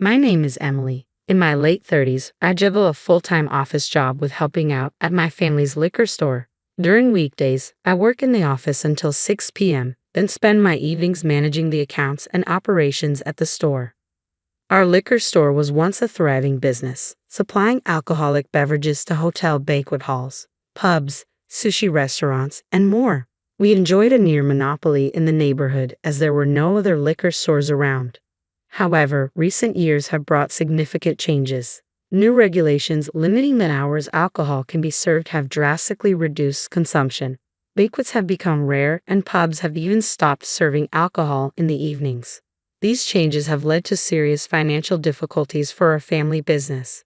My name is Emily. In my late 30s, I juggle a full-time office job with helping out at my family's liquor store. During weekdays, I work in the office until 6 p.m., then spend my evenings managing the accounts and operations at the store. Our liquor store was once a thriving business, supplying alcoholic beverages to hotel banquet halls, pubs, sushi restaurants, and more. We enjoyed a near monopoly in the neighborhood as there were no other liquor stores around. However, recent years have brought significant changes. New regulations limiting the hours alcohol can be served have drastically reduced consumption. Banquets have become rare, and pubs have even stopped serving alcohol in the evenings. These changes have led to serious financial difficulties for our family business.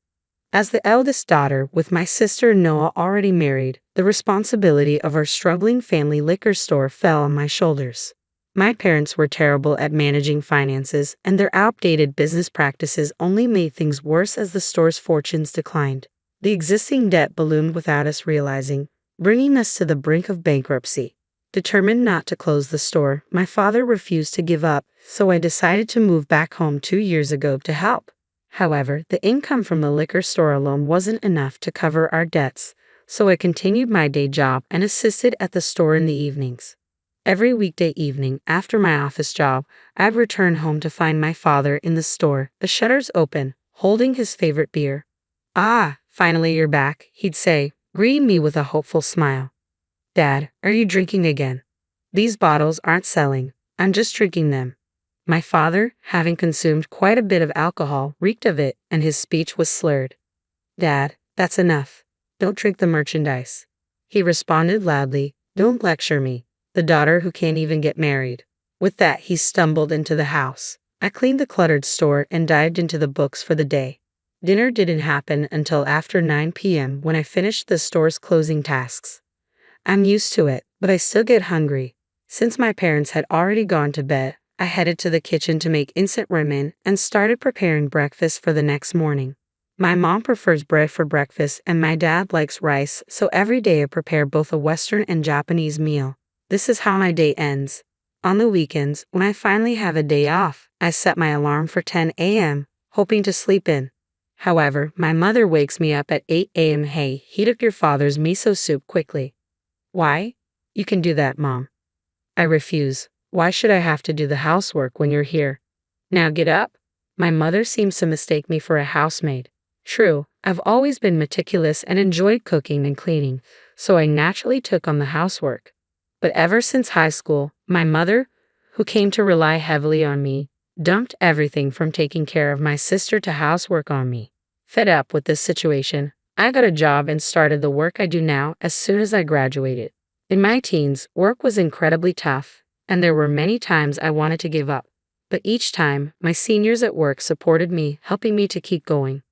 As the eldest daughter, with my sister Noah already married, the responsibility of our struggling family liquor store fell on my shoulders. My parents were terrible at managing finances, and their outdated business practices only made things worse as the store's fortunes declined. The existing debt ballooned without us realizing, bringing us to the brink of bankruptcy. Determined not to close the store, my father refused to give up, so I decided to move back home 2 years ago to help. However, the income from the liquor store alone wasn't enough to cover our debts, so I continued my day job and assisted at the store in the evenings. Every weekday evening after my office job, I'd return home to find my father in the store, the shutters open, holding his favorite beer. "Ah, finally you're back," he'd say, greeting me with a hopeful smile. "Dad, are you drinking again?" "These bottles aren't selling. I'm just drinking them." My father, having consumed quite a bit of alcohol, reeked of it, and his speech was slurred. "Dad, that's enough. Don't drink the merchandise." He responded loudly, "Don't lecture me, the daughter who can't even get married." With that, he stumbled into the house. I cleaned the cluttered store and dived into the books for the day. Dinner didn't happen until after 9 p.m. when I finished the store's closing tasks. I'm used to it, but I still get hungry. Since my parents had already gone to bed, I headed to the kitchen to make instant ramen and started preparing breakfast for the next morning. My mom prefers bread for breakfast and my dad likes rice, so every day I prepare both a Western and Japanese meal. This is how my day ends. On the weekends, when I finally have a day off, I set my alarm for 10 a.m., hoping to sleep in. However, my mother wakes me up at 8 a.m. "Hey, heat up your father's miso soup quickly." "Why?" "You can do that, Mom." I refuse. "Why should I have to do the housework when you're here?" "Now get up." My mother seems to mistake me for a housemaid. True, I've always been meticulous and enjoyed cooking and cleaning, so I naturally took on the housework. But ever since high school, my mother, who came to rely heavily on me, dumped everything from taking care of my sister to housework on me. Fed up with this situation, I got a job and started the work I do now as soon as I graduated. In my teens, work was incredibly tough, and there were many times I wanted to give up. But each time, my seniors at work supported me, helping me to keep going.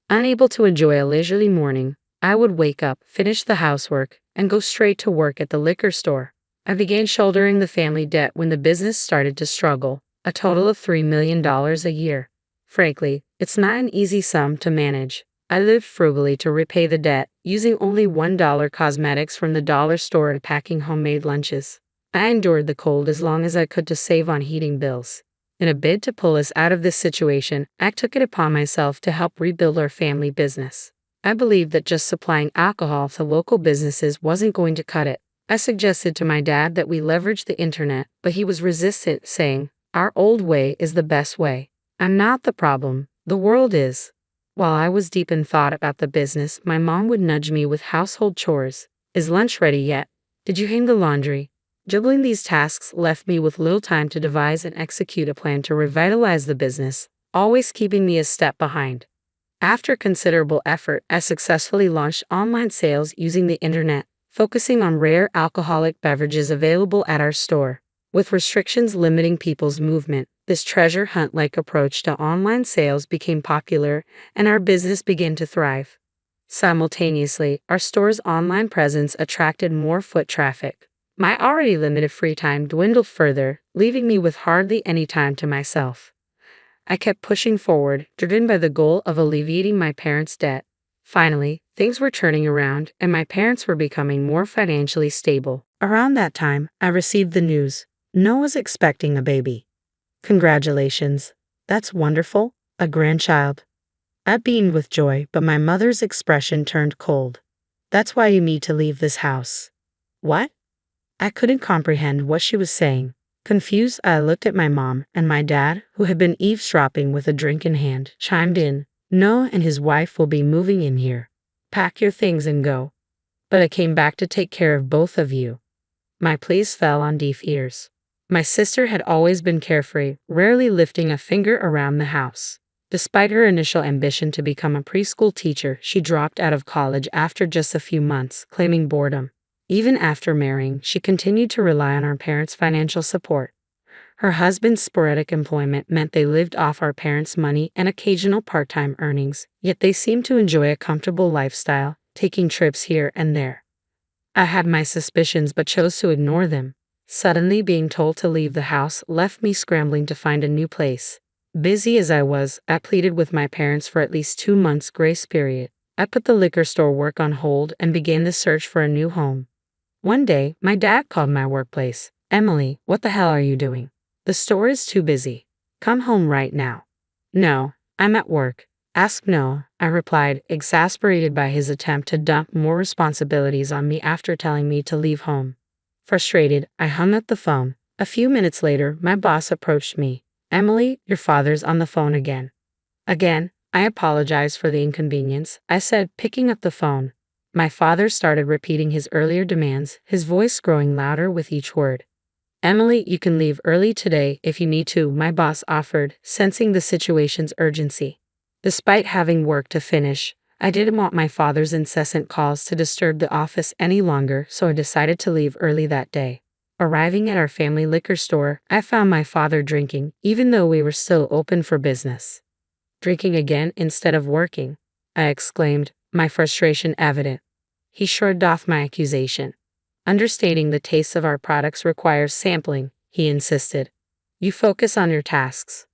Unable to enjoy a leisurely morning, I would wake up, finish the housework, and go straight to work at the liquor store. I began shouldering the family debt when the business started to struggle, a total of $3 million a year. Frankly, it's not an easy sum to manage. I lived frugally to repay the debt, using only $1 cosmetics from the dollar store and packing homemade lunches. I endured the cold as long as I could to save on heating bills. In a bid to pull us out of this situation, I took it upon myself to help rebuild our family business. I believed that just supplying alcohol to local businesses wasn't going to cut it. I suggested to my dad that we leverage the internet, but he was resistant, saying, "Our old way is the best way." "I'm not the problem, the world is." While I was deep in thought about the business, my mom would nudge me with household chores. "Is lunch ready yet? Did you hang the laundry?" Juggling these tasks left me with little time to devise and execute a plan to revitalize the business, always keeping me a step behind. After considerable effort, I successfully launched online sales using the internet, focusing on rare alcoholic beverages available at our store. With restrictions limiting people's movement, this treasure hunt-like approach to online sales became popular, and our business began to thrive. Simultaneously, our store's online presence attracted more foot traffic. My already limited free time dwindled further, leaving me with hardly any time to myself. I kept pushing forward, driven by the goal of alleviating my parents' debt. Finally, things were turning around, and my parents were becoming more financially stable. Around that time, I received the news. Noah's expecting a baby. "Congratulations. That's wonderful." A grandchild. I beamed with joy, but my mother's expression turned cold. That's why you need to leave this house. What? I couldn't comprehend what she was saying. Confused, I looked at my mom, and my dad, who had been eavesdropping with a drink in hand, chimed in. Noah and his wife will be moving in here. Pack your things and go. But I came back to take care of both of you. My pleas fell on deaf ears. My sister had always been carefree, rarely lifting a finger around the house. Despite her initial ambition to become a preschool teacher, she dropped out of college after just a few months, claiming boredom. Even after marrying, she continued to rely on our parents' financial support. Her husband's sporadic employment meant they lived off our parents' money and occasional part-time earnings, yet they seemed to enjoy a comfortable lifestyle, taking trips here and there. I had my suspicions but chose to ignore them. Suddenly being told to leave the house left me scrambling to find a new place. Busy as I was, I pleaded with my parents for at least 2 months' grace period. I put the liquor store work on hold and began the search for a new home. One day, my dad called my workplace. Emily, what the hell are you doing? The store is too busy. Come home right now. No, I'm at work. Ask Noah, I replied, exasperated by his attempt to dump more responsibilities on me after telling me to leave home. Frustrated, I hung up the phone. A few minutes later, my boss approached me. Emily, your father's on the phone again. Again, I apologized for the inconvenience, I said, picking up the phone. My father started repeating his earlier demands, his voice growing louder with each word. Emily, you can leave early today if you need to, my boss offered, sensing the situation's urgency. Despite having work to finish, I didn't want my father's incessant calls to disturb the office any longer, so I decided to leave early that day. Arriving at our family liquor store, I found my father drinking, even though we were still open for business. Drinking again instead of working, I exclaimed, my frustration evident. He shrugged off my accusation. Understanding the tastes of our products requires sampling, he insisted. You focus on your tasks.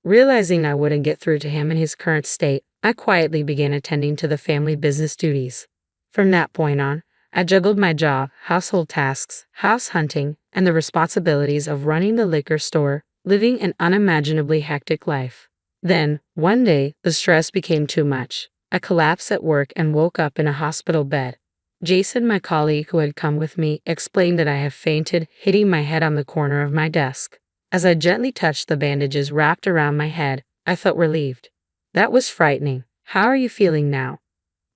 Realizing I wouldn't get through to him in his current state, I quietly began attending to the family business duties. From that point on, I juggled my job, household tasks, house hunting, and the responsibilities of running the liquor store, living an unimaginably hectic life. Then, one day, the stress became too much. I collapsed at work and woke up in a hospital bed. Jason, my colleague who had come with me, explained that I had fainted, hitting my head on the corner of my desk. As I gently touched the bandages wrapped around my head, I felt relieved. That was frightening. How are you feeling now?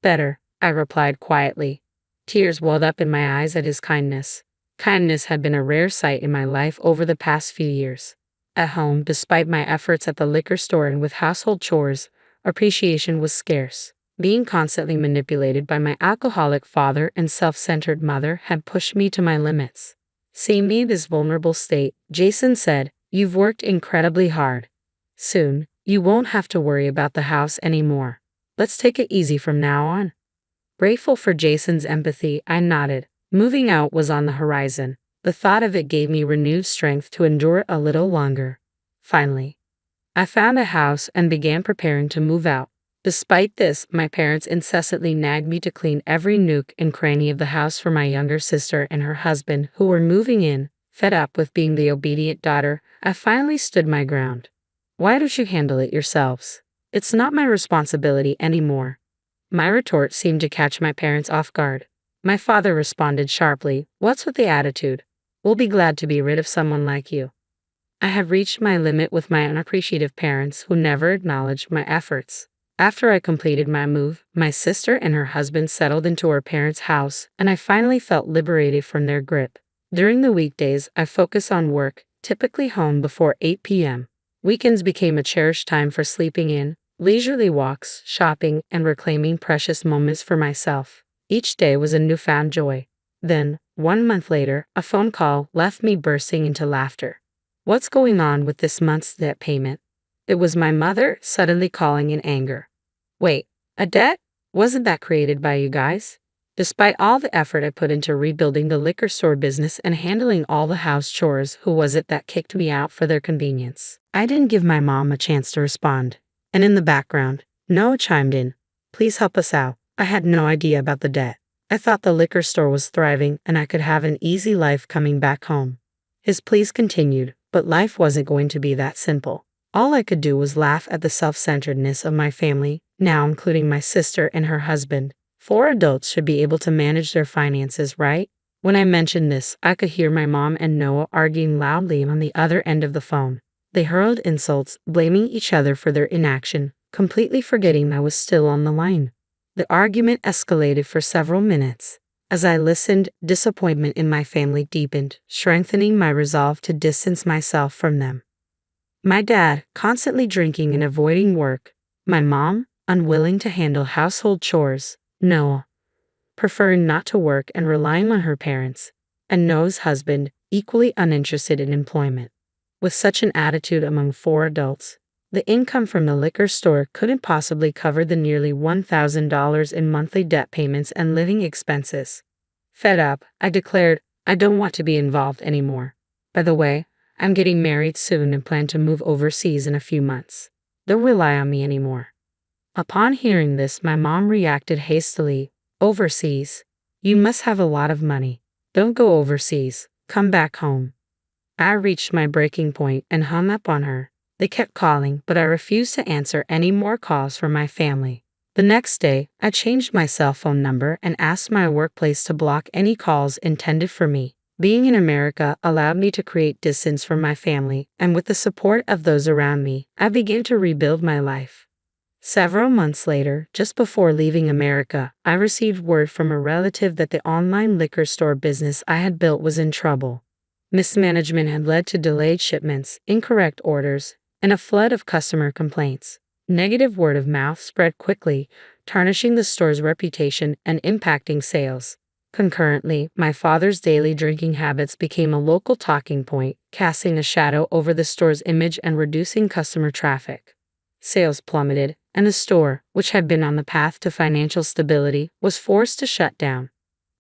Better, I replied quietly. Tears welled up in my eyes at his kindness. Kindness had been a rare sight in my life over the past few years. At home, despite my efforts at the liquor store and with household chores, appreciation was scarce. Being constantly manipulated by my alcoholic father and self-centered mother had pushed me to my limits. Seeing me in this vulnerable state, Jason said, "You've worked incredibly hard. Soon, you won't have to worry about the house anymore. Let's take it easy from now on." Grateful for Jason's empathy, I nodded. Moving out was on the horizon. The thought of it gave me renewed strength to endure a little longer. Finally, I found a house and began preparing to move out. Despite this, my parents incessantly nagged me to clean every nook and cranny of the house for my younger sister and her husband, who were moving in. Fed up with being the obedient daughter, I finally stood my ground. "Why don't you handle it yourselves? It's not my responsibility anymore." My retort seemed to catch my parents off guard. My father responded sharply, "What's with the attitude? We'll be glad to be rid of someone like you." I had reached my limit with my unappreciative parents who never acknowledged my efforts. After I completed my move, my sister and her husband settled into our parents' house, and I finally felt liberated from their grip. During the weekdays, I focused on work, typically home before 8 p.m. Weekends became a cherished time for sleeping in, leisurely walks, shopping, and reclaiming precious moments for myself. Each day was a newfound joy. Then, 1 month later, a phone call left me bursting into laughter. "What's going on with this month's debt payment?" It was my mother suddenly calling in anger. "Wait, a debt? Wasn't that created by you guys?" Despite all the effort I put into rebuilding the liquor store business and handling all the house chores, who was it that kicked me out for their convenience? I didn't give my mom a chance to respond. And in the background, Noah chimed in. "Please help us out. I had no idea about the debt. I thought the liquor store was thriving and I could have an easy life coming back home." His pleas continued, but life wasn't going to be that simple. All I could do was laugh at the self-centeredness of my family, now including my sister and her husband. 4 adults should be able to manage their finances, right? When I mentioned this, I could hear my mom and Noah arguing loudly on the other end of the phone. They hurled insults, blaming each other for their inaction, completely forgetting I was still on the line. The argument escalated for several minutes. As I listened, disappointment in my family deepened, strengthening my resolve to distance myself from them. My dad, constantly drinking and avoiding work. My mom, unwilling to handle household chores. Noah, preferring not to work and relying on her parents. And Noah's husband, equally uninterested in employment. With such an attitude among 4 adults, the income from the liquor store couldn't possibly cover the nearly $1,000 in monthly debt payments and living expenses. Fed up, I declared, I don't want to be involved anymore. By the way, I'm getting married soon and plan to move overseas in a few months. Don't rely on me anymore. Upon hearing this, my mom reacted hastily. Overseas? You must have a lot of money. Don't go overseas. Come back home. I reached my breaking point and hung up on her. They kept calling, but I refused to answer any more calls from my family. The next day, I changed my cell phone number and asked my workplace to block any calls intended for me. Being in America allowed me to create distance from my family, and with the support of those around me, I began to rebuild my life. Several months later, just before leaving America, I received word from a relative that the online liquor store business I had built was in trouble. Mismanagement had led to delayed shipments, incorrect orders, and a flood of customer complaints. Negative word of mouth spread quickly, tarnishing the store's reputation and impacting sales. Concurrently, my father's daily drinking habits became a local talking point, casting a shadow over the store's image and reducing customer traffic. Sales plummeted, and the store, which had been on the path to financial stability, was forced to shut down.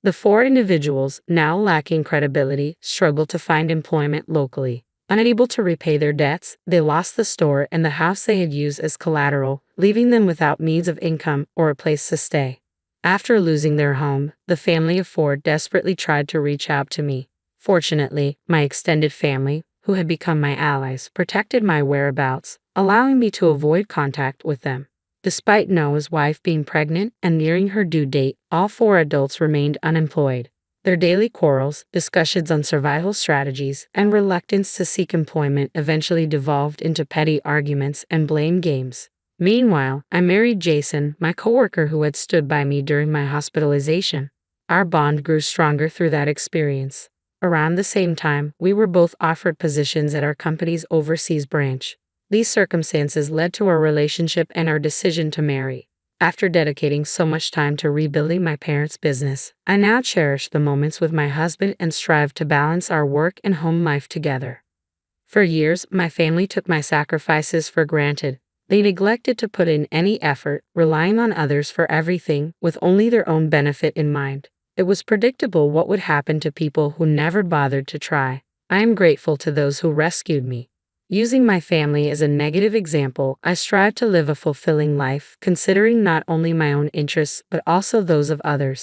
The 4 individuals, now lacking credibility, struggled to find employment locally. Unable to repay their debts, they lost the store and the house they had used as collateral, leaving them without means of income or a place to stay. After losing their home, the family of 4 desperately tried to reach out to me. Fortunately, my extended family, who had become my allies, protected my whereabouts, allowing me to avoid contact with them. Despite Noah's wife being pregnant and nearing her due date, all 4 adults remained unemployed. Their daily quarrels, discussions on survival strategies, and reluctance to seek employment eventually devolved into petty arguments and blame games. Meanwhile, I married Jason, my coworker who had stood by me during my hospitalization. Our bond grew stronger through that experience. Around the same time, we were both offered positions at our company's overseas branch. These circumstances led to our relationship and our decision to marry. After dedicating so much time to rebuilding my parents' business, I now cherish the moments with my husband and strive to balance our work and home life together. For years, my family took my sacrifices for granted. They neglected to put in any effort, relying on others for everything, with only their own benefit in mind. It was predictable what would happen to people who never bothered to try. I am grateful to those who rescued me. Using my family as a negative example, I strive to live a fulfilling life, considering not only my own interests but also those of others.